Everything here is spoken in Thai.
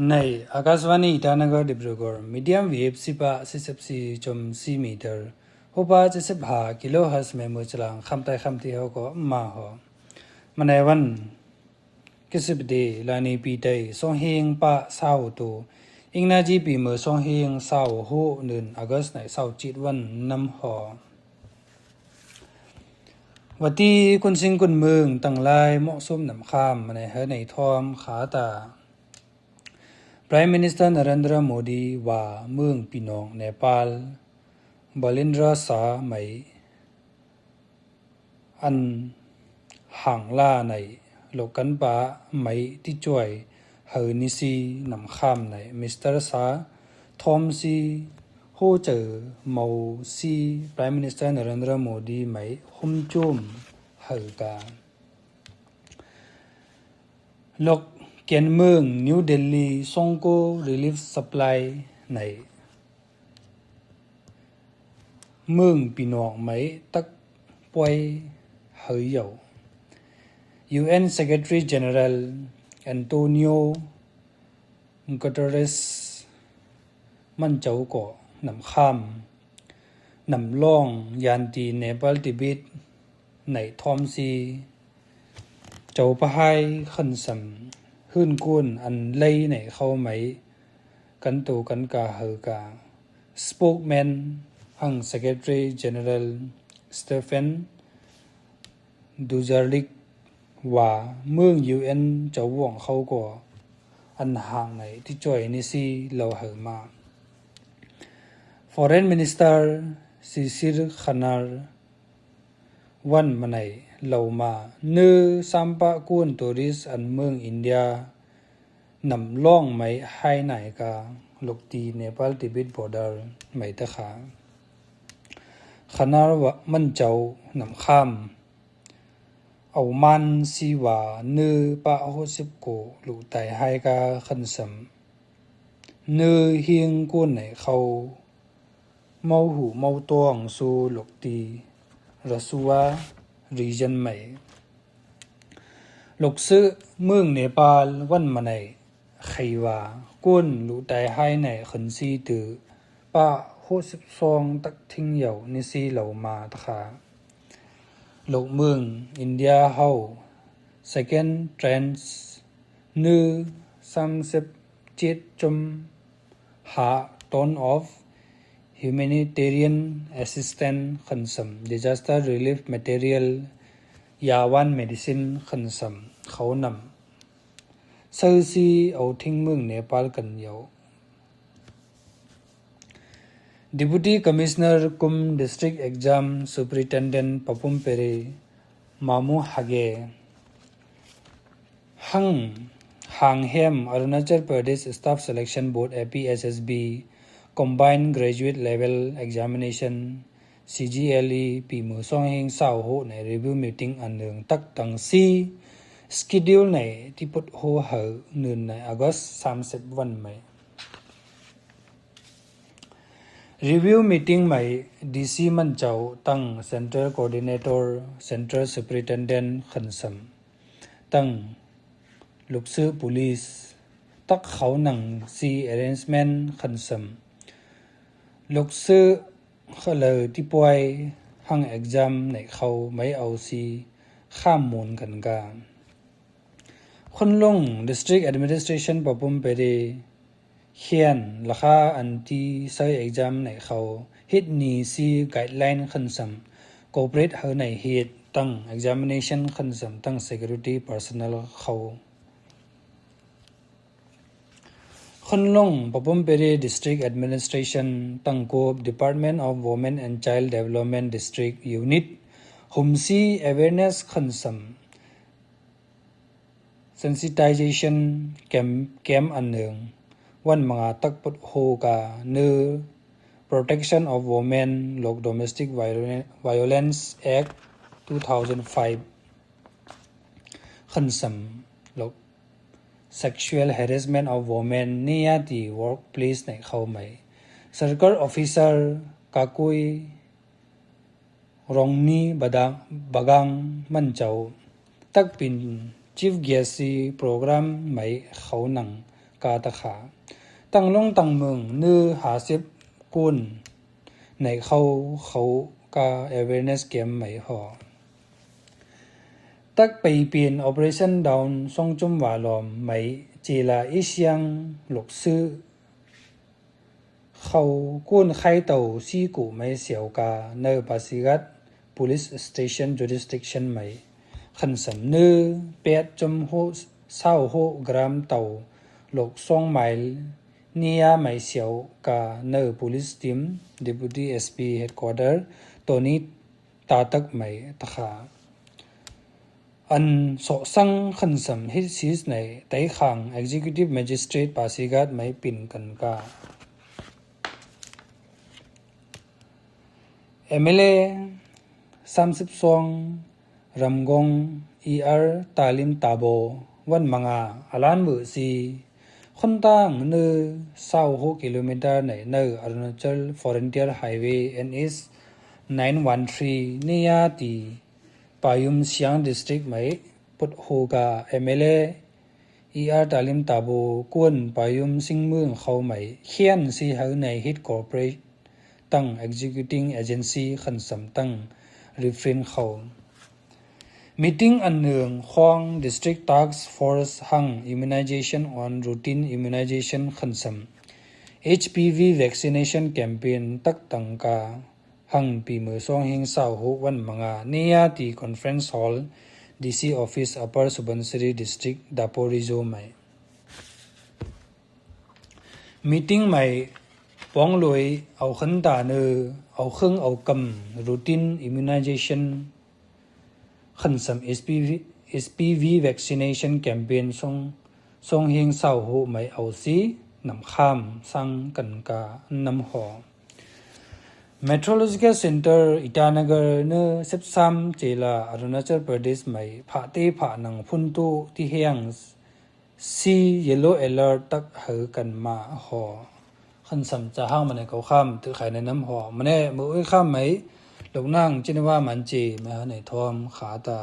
ในอากาศวานีอิตานกรดิบรกรมีเดียมเวฟ14.4 meter ฮูปา75 กิโลเฮิรตซ์เมโมจลังคำไตคำที่เฮาก็มาหอมันในวันกิสิบดีลานีปีไตสองเฮงปะเศร้าตูอิงนาจีปีเมื่อสองเฮงเศร้าโหนึนอากาศในเศร้าจิตวันนำหอวัตีคุณสิงคุณเมืองตั้งลายเหมาะสมนำข้ามมันในเฮในทอมขาตาPrime Minister Narendra Modi ว่าเมืองพี่น้องเนปาลบาลินราสาไหมอันห่างล่าในโลกันปะไหมที่ช่วยเฮนิซีนำข้ามในมิสเตอร์สาทอมซีโฮเจอเมาซี Prime Minister Narendra Modi ไหมหุ่มจุ่มเฮกาโลกเกียนเมืองนิวเดลีส่งโก Relief Supply ในเมืองพี่น้องไหมตักป่วยเฮยเยา UN Secretary General Antonio Guterres มันเจ้าก็นำข้ามนำล่องยานตีเนปาลติบิตในทอมซีเจ้าพะไฮขันสัมหื่นกุนอันไล่ในเข้าไหมกันตูกันกาเฮกา Spokesman หัง Secretary General Stephen Dujarric ว่าเมือง UN เจ้าว่องเขาก็อันห่างในที่จ่อยนิซีเราเฮมา Foreign Minister Sisir Khanar วันมาในเรามาเนื้อสัมปะกุนตัวริสอันเมืองอินเดียนำล่องไหมให้ไหนกาลูกตีเนปาลติบิตบอร์เดอร์ไหมตะขาขนาดว่ามันเจ้านำข้ามเอามันสีว่าเนื้อปะโหสิบโกลูกไตให้กาขันสัมเนื้อเฮียงกุนไหนเขาเมาหูเมาตวงสู่ลูกตีรัสวาregion ใหม่ลูกซื้อเมืองเนปาลวันมาในไขว่ากุนลูไตให้ในขันซีตือป้าโห12ตักทิ้งเหย่านิซีเหล่ามาตะขาลูกเมืองอินเดียเฮา second trends นือ37จุมหา ton of humanitarian assistance ขันสัม disaster relief material ยาวัน medicine ขันสัมเขานำเซอร์ซีเอาทิ้งเมืองเนปาลกันเยา Deputy Commissioner Kum District Exam Superintendent Papum Pere Mamu Hage Hang Hem Arunachal Pradesh Staff Selection Board APSSB Combined Graduate Level Examination CGLE ปีมือสองเฮงเศร้าโหใน Review Meeting อันหนึ่งตักตังซีSchedule ในที่พุทโหเหอหนึ่งในอากาศ30วันใหม่ Review Meeting ใหม่ DC มันเจ้าตั้ง Center Coordinator Center Superintendent ขันสัมตั้งลูกซื้อ Police ตักเขาหนัง C Arrangement ขันสัมลูกซื้อเขาเลยที่ป่วยห้าง exam ในเขาไม่เอาซีข้ามมูลกันกาคนลง District Administration ปะปุ่มไปดีเขียนราคาอันที่ใช้ exam ในเขาฮิตนีซี guideline ขันสัม cooperate เฮาในฮิตตั้ง examination ขันสัมตั้ง security personnel เขาคนลงปะปุ่มไปดี District Administration ตั้งโกบ Department of Women and Child Development District Unit หุมซี awareness ขันสัม sensitization camp อันหนึ่งวันมงตักปุดโฮกาเนื้อ Protection of Women โลก Domestic Violence Act 2005 ขันสัมโลกSexual Harassment of Women นี่ยที่ Workplace ในเขาไหม Circle Officer กากุยรองนี้บดังมันเจ้าตักปิน Chief Guest Program ไหมเขาหนัง กาตะขาตั้งลงตั้งเมืองนือ50กุนในเขากา awareness game ไหมหอตักไปเปลี่ยน operation down ส่งจุ่มวาลอมไหมจีลาอิเชียงหลกซื้อเขากุนไข่เต่าซีกูไม่เสียวกาเนอปาซิกัด police station jurisdiction ไหมขันสำนือ8.6 กรัมเต่าหลก2ไมล์นิยาไหมเสียวกาเนอ police team deputy SP headquarter ตัวนี้ตาตักไหมตะขาอันสอสังขันสำฮิตซีสในไต้ขัง executive magistrate ปาซิกัดไหมปิ่นกันกาMLA 32 รำกง ER ตาลิมตาโบวันมังอาอลานมือซีคนตั้งเนอ26 กิโลเมตรในเนออรุณาจัล Frontier Highway NS 913เนียตีปายุมเสียง District ไหมปุดโฮกา MLA ER ตาลิมตาโบกวนปายุมสิงเมืองเขาไหมเขียนซีเฮาใน Hit Corporate ตั้ง Executing Agency ขันสำตั้ง Refrain เขา Meeting อันหนึ่งของ District Task Force หัง Immunization on Routine Immunization ขันสำ HPV Vaccination Campaign ตักตังกาหังปีมือ2 หิง26วันมังอาเนียตี Conference Hall DC Office Upper Subansiri District Daporizo ไหม Meeting ไหมป้องลอยเอาขันตาเนอเอาเครื่องเอากำ routine immunization ขันสำ SPV vaccination campaign ทรงเฮงเศร้าโหไม่เอาซีนำข้ามสั่งกันกานำหอ Meteorological Center อิตานกรเนอ13เจลาอรุณาจัลประเทศไม่ผาเตผานังพุนตุที่เฮียง C Yellow Alert ตักเหอกันมาหอขันสำจะห้างมันในเขาข้ามถือขายในน้ำหอมันแน่มือข้ามไหมลูกนั่งจินว่ามันจีมาในทอมขาตา